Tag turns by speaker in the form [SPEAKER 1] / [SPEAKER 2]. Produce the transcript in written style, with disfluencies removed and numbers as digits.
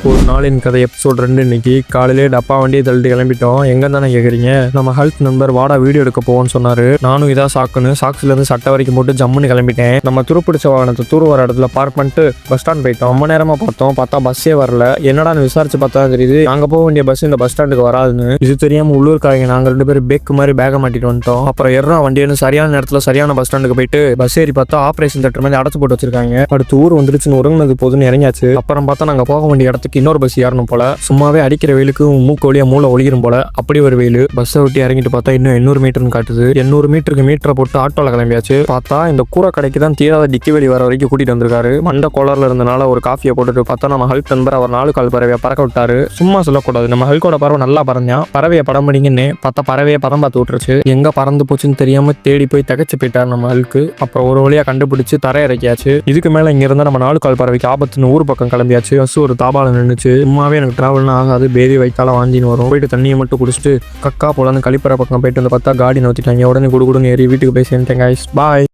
[SPEAKER 1] ஒரு நாளின் கதை எபிசோட் 2. இன்னைக்கு காலையிலே டப்பா வண்டியை தள்ளிட்டு கிளம்பிட்டோம். எங்க தானே கேட்குறீங்க? நம்ம ஹெல்த் நண்பர் வாடா வீடியோ எடுக்க போவோம்னு சொன்னாரு. நானும் இதான் சாக்குன்னு சாக்ஸ்லேருந்து சட்டை வரைக்கும் போட்டு ஜம்முன்னு கிளம்பிட்டேன். நம்ம துருப்பிடிச்ச வாகனத்தை தூர் வர இடத்துல பார்க் பண்ணிட்டு பஸ் ஸ்டாண்ட் போயிட்டோம். ரொம்ப நேரமா பார்த்தா பஸ்ஸே வரல. என்னடான்னு விசாரிச்சு பார்த்தா தெரியுது அங்கே போக வேண்டிய பஸ் இந்த பஸ் ஸ்டாண்டுக்கு வராதுன்னு. இது தெரியாம உள்ளூர்காரங்க நாங்கள் 2 பேரும் பேக்கு மாதிரி பேக மாட்டிட்டு வந்துட்டோம். அப்புறம் எறா வண்டியை சரியான நேரத்தில் சரியான பஸ் ஸ்டாண்டுக்கு போயிட்டு பஸ் ஏறி பார்த்தா ஆப்ரேஷன் தேட்டர் மாதிரி அடைச்சு போட்டு வச்சிருக்காங்க. அடுத்து ஊர் வந்துருச்சுன்னு உறங்குனது போதுன்னு இறங்கியாச்சு. அப்புறம் பார்த்தா நாங்கள் போக வேண்டிய இடத்துக்கு இன்னொரு பஸ் ஏறணும் போல. சும்மாவே அடிக்கிற வெயிலுக்கு மூக்கு வழியா மூளை ஒளிரும் போல. அப்படி ஒரு வெயில். பஸ்ஸை விட்டு இறங்கிட்டு பார்த்தா இன்னும் 800 மீட்டர்னு காட்டுது. 800 மீட்டருக்கு மீட்டரை போட்டு ஆட்டோல கிளம்பியாச்சு. பார்த்தா இந்த கூரை கடைக்கு தான் தீராத டிக்கி வெளி வர வரைக்கும் கூட்டிட்டு வந்திருக்காரு. மண்டை கோளர்ல இருந்தனால ஒரு காஃபியை போட்டுட்டு பார்த்தா நம்ம ஹல்க் நண்பர் அவர் 4 கால் பறவையை பறக்க விட்டாரு. சும்மா சொல்லக்கூடாது, நம்ம ஹல்கோட பறவை நல்லா பறந்தான். பறவையை படம் பண்ணிங்கன்னு பார்த்தா பறவையை படம் பார்த்து விட்டுருச்சு. எங்க பறந்து போச்சுன்னு தெரியாம தேடி போய் தகச்சு போயிட்டார் நம்ம ஹல்க்கு. அப்புறம் ஒரு வழியா கண்டுபிடிச்சு தரை இறக்கியாச்சு. இதுக்கு மேல இங்க இருந்தா நம்ம 4 கால் பறவைக்கு ஆபத்துன்னு ஊர் பக்கம் கிளம்பியாச்சு. ஒரு தாபால நின்றுச்சு. சும்மாவே எனக்கு டிராவல்னா ஆகாது, பேதி வைத்தால வாந்தின்னு வரும். போயிட்டு தண்ணியை மட்டும் குடிச்சிட்டு கக்கா போலான்னு கழிப்பற பக்கம் போயிட்டு வந்து பார்த்தா காடி நோத்திட்டாங்க. உடனே குடுகுடுன்னு ஏறி வீட்டுக்கு போய் சேர்ந்துட்டேன். பாய்.